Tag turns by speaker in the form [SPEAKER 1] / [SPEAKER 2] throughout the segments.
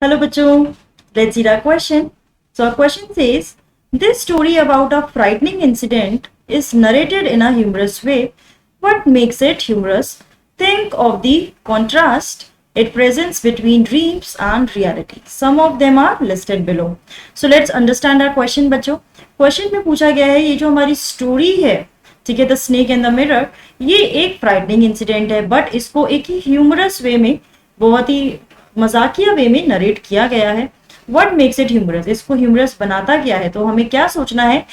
[SPEAKER 1] Hello, bachcho. Let's see our question. So, our question says, this story about a frightening incident is narrated in a humorous way. What makes it humorous? Think of the contrast it presents between dreams and reality. Some of them are listed below. So, let's understand our question, बच्चों. Question में पूछा गया है ये जो हमारी story है, ठीक है, the snake and the mirror, ये एक फ्राइटनिंग इंसिडेंट है, बट इसको एक ही ह्यूमरस वे में, बहुत ही मजाकिया वे में नरेट किया गया है. What makes it humorous? इसको ह्यूमरस बनाता क्या है? तो हमें क्या सोचना है?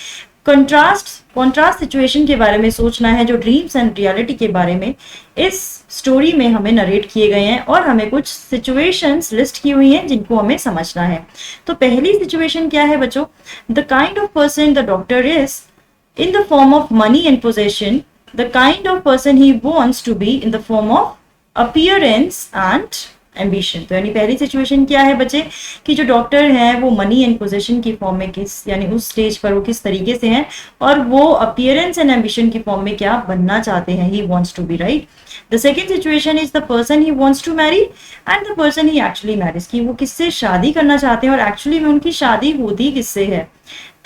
[SPEAKER 1] कंट्रास्ट सिचुएशन के बारे में सोचना है, जो ड्रीम्स एंड रियलिटी के बारे में इस स्टोरी में हमें नरेट किए गए हैं, और हमें कुछ सिचुएशंस लिस्ट की हुई हैं जिनको हमें समझना है. तो पहली सिचुएशन क्या है बच्चों? The kind of person the doctor is in the form of money and possession, the kind of person he wants to be in the form of appearance and ambition. तो यानी पहली सिचुएशन क्या है बच्चे, कि जो डॉक्टर है वो मनी एंड पोजेशन की फॉर्म में किस, यानी उस स्टेज पर वो किस तरीके से हैं, और वो अपीयरेंस एंड एम्बिशन की फॉर्म में क्या बनना चाहते हैं. He wants to be, right. The second situation is the person he wants to marry and the person he actually marriage, की वो किससे शादी करना चाहते हैं और एक्चुअली में उनकी शादी होती किससे है.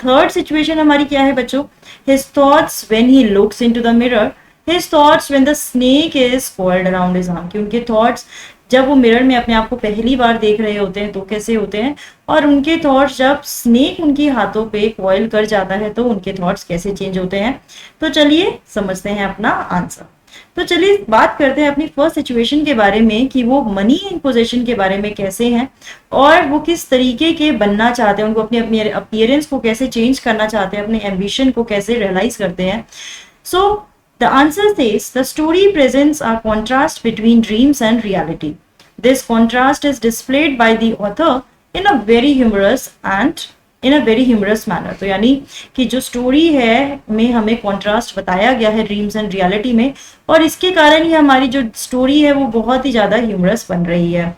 [SPEAKER 1] थर्ड सिचुएशन हमारी क्या है बच्चों? His thoughts when he looks into the mirror, his thoughts when the snake is coiled around his arm. कि उनके थॉट्स जब वो मिरर में अपने आप को पहली बार देख रहे होते हैं तो कैसे होते हैं, और उनके थॉट्स जब स्नेक उनकी हाथों पे कॉइल कर जाता है तो उनके थॉट्स कैसे चेंज होते हैं. तो चलिए समझते हैं अपना आंसर. तो चलिए बात करते हैं अपनी फर्स्ट सिचुएशन के बारे में, कि वो मनी एंड पोजेशन के बारे में कैसे हैं और वो किस तरीके के बनना चाहते हैं, उनको अपनी अपनी अपीयरेंस को कैसे चेंज करना चाहते हैं, अपने एम्बिशन को कैसे रियलाइज करते हैं. So the answer says the story presents a contrast between dreams and reality. This contrast is displayed by the author in a very humorous manner. तो यानी कि जो स्टोरी है में हमें कॉन्ट्रास्ट बताया गया है ड्रीम्स एंड रियलिटी में, और इसके कारण ही हमारी जो स्टोरी है वो बहुत ही ज्यादा ह्यूमरस बन रही है.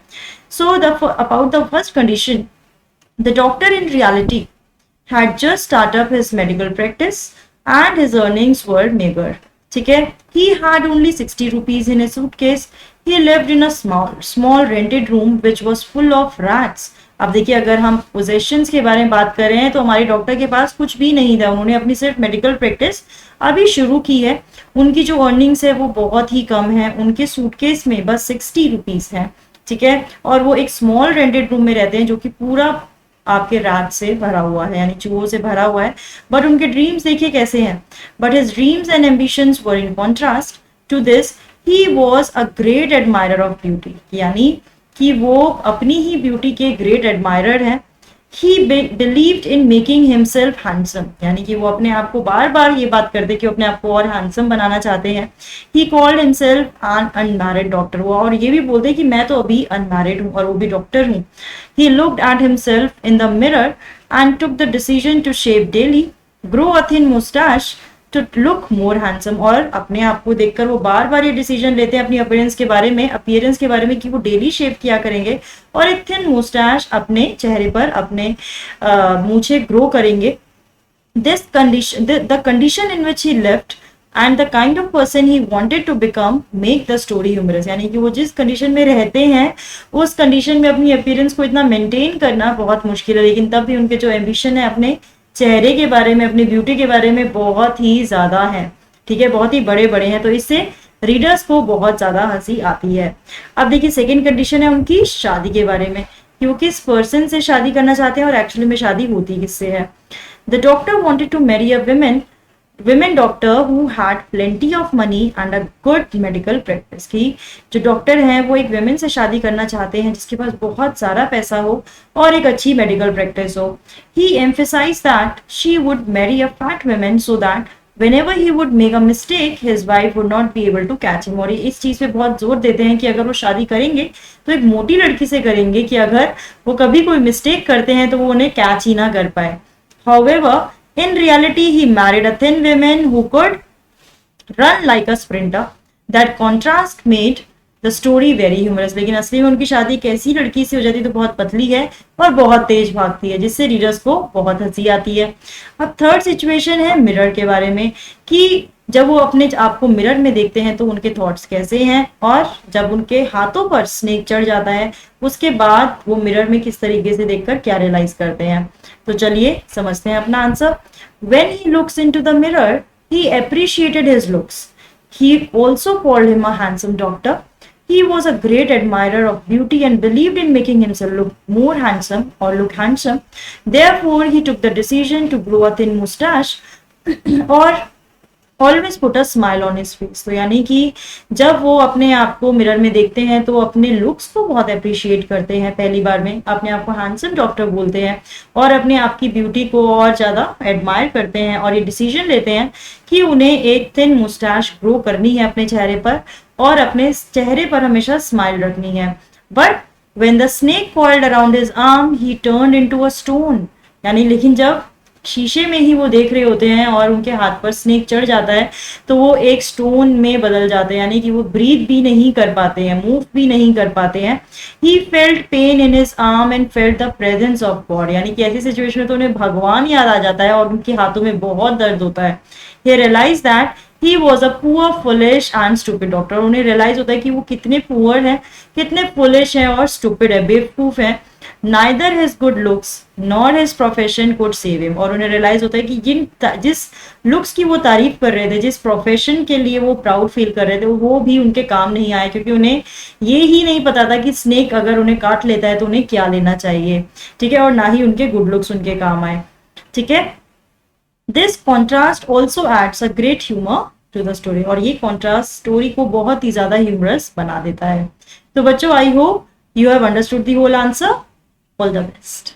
[SPEAKER 1] So about the first condition, the doctor in reality had just started up his medical practice and his earnings were meager. ठीक है, he had only 60 rupees in his suitcase. He lived in a small rented room which was full of rats. अब देखिए, अगर हम possessions के बारे में बात कर रहे हैं तो हमारे डॉक्टर के पास कुछ भी नहीं था. उन्होंने अपनी सिर्फ मेडिकल प्रैक्टिस अभी शुरू की है. उनकी जो अर्निंग्स है वो बहुत ही कम है. उनके सूटकेस में बस 60 रुपीज है. ठीक है, और वो एक स्मॉल रेंटेड रूम में रहते हैं जो कि पूरा आपके रात से भरा हुआ है, यानी चूहों से भरा हुआ है. बट उनके ड्रीम्स देखिए कैसे हैं. But his dreams and ambitions were in contrast to this. He was a great admirer of beauty, यानी कि वो अपनी ही ब्यूटी के ग्रेट एडमायरर हैं. He believed in making himself handsome, यानी कि वो अपने आप को बार बार ये बात करते कि वो अपने आप को और हैंडसम बनाना चाहते हैं. He called himself an unmarried doctor, वो और ये भी बोलते कि मैं तो अभी अनमैरिड हूँ और वो भी डॉक्टर हूँ. He looked at himself in the mirror and took the decision to shave daily, grow a thin mustache to look more handsome. और अपने आप को देखकर वो बार बार ये डिसीजन लेते हैं अपनी अपीयरेंस के बारे में कि वो डेली शेव किया करेंगे और एक थिन मुस्टैच अपने चेहरे पर, अपने मूछे ग्रो करेंगे. This condition, the condition in which he lived and the kind of person he wanted to become make the story humorous, यानी कि वो जिस कंडीशन में रहते हैं उस कंडीशन में अपनी अपीयरेंस को इतना मेंटेन करना बहुत मुश्किल है, लेकिन तब भी उनके जो एम्बिशन है अपने चेहरे के बारे में, अपनी ब्यूटी के बारे में बहुत ही ज्यादा है. ठीक है, बहुत ही बड़े बड़े हैं. तो इससे रीडर्स को बहुत ज्यादा हंसी आती है. अब देखिए सेकंड कंडीशन है उनकी शादी के बारे में, कि वो किस पर्सन से शादी करना चाहते हैं और एक्चुअली में शादी होती किससे है. The doctor wanted to marry a women doctor who had plenty of money and a good medical practice. की जो डॉक्टर हैं वो एक women से शादी करना चाहते हैं जिसके पास बहुत सारा पैसा हो और एक अच्छी मेडिकल प्रैक्टिस हो. He emphasized that she would marry a fat woman so that whenever he would make a mistake his wife would not be able to catch him. और इस चीज पे बहुत जोर देते हैं कि अगर वो शादी करेंगे तो एक मोटी लड़की से करेंगे कि अगर वो कभी कोई मिस्टेक करते हैं तो वो उन्हें कैच ही ना कर पाए. However, in reality, he married a thin woman who could run like a sprinter. That contrast made the story very humorous. लेकिन असली में उनकी शादी एक ऐसी लड़की से हो जाती है तो बहुत पतली है और बहुत तेज भागती है, जिससे रीडर्स को बहुत हंसी आती है। अब थर्ड सिचुएशन है मिरर के बारे में, कि जब वो अपने आप को मिरर में देखते हैं तो उनके थॉट्स कैसे हैं, और जब उनके हाथों पर स्नेक चढ़ जाता है उसके बाद वो मिरर में किस तरीके से देखकर क्या रियलाइज करते हैं। तो चलिए समझते हैं अपना answer. When he looks into the mirror he appreciated his looks. He also called him a handsome doctor. He was a great admirer of beauty and believed in making himself look more handsome or look handsome. Therefore, he took the decision to grow a thin mustache or always put a smile on his face. तो यानी कि जब वो अपने आप को mirror में देखते हैं तो अपने लुक्स को बहुत अप्रिशिएट करते हैं, पहली बार में अपने आप को हैंडसम डॉक्टर बोलते हैं और अपने आप की ब्यूटी को और ज्यादा एडमायर करते हैं, और ये डिसीजन लेते हैं कि उन्हें एक थिन मुस्टैश ग्रो करनी है अपने चेहरे पर और अपने चेहरे पर हमेशा स्माइल रखनी है। But when the snake coiled around his arm he turned into a stone। यानी लेकिन जब शीशे में ही वो देख रहे होते हैं और उनके हाथ पर स्नेक चढ़ जाता है तो वो एक स्टोन में बदल जाते हैं, यानी कि वो ब्रीथ भी नहीं कर पाते हैं, मूव भी नहीं कर पाते हैं। He felt pain in his arm and felt the presence of God. यानी कि ऐसी सिचुएशन में तो उन्हें भगवान याद आ जाता है और उनके हाथों में बहुत दर्द होता है। He realize that he was a poor foolish and stupid doctor. उन्हें रियलाइज होता है कि वो कितने पुअर हैं, कितने फुलिश हैं और स्टूपिड है, बेवकूफ है। Neither his good looks nor his profession could save him। और उन्हें रियलाइज होता है कि जिस लुक्स की वो तारीफ कर रहे थे, जिस प्रोफेशन के लिए वो प्राउड फील कर रहे थे, वो भी उनके काम नहीं आए, क्योंकि उन्हें ये ही नहीं पता था कि स्नेक अगर उन्हें काट लेता है तो उन्हें क्या लेना चाहिए, ठीक है, और ना ही उनके गुड लुक्स उनके काम आए, ठीक है। This contrast also adds a great humour to the story. और ये कॉन्ट्रास्ट स्टोरी को बहुत ही ज्यादा ह्यूमरस बना देता है। तो बच्चों, I hope you have understood the whole answer. All the best.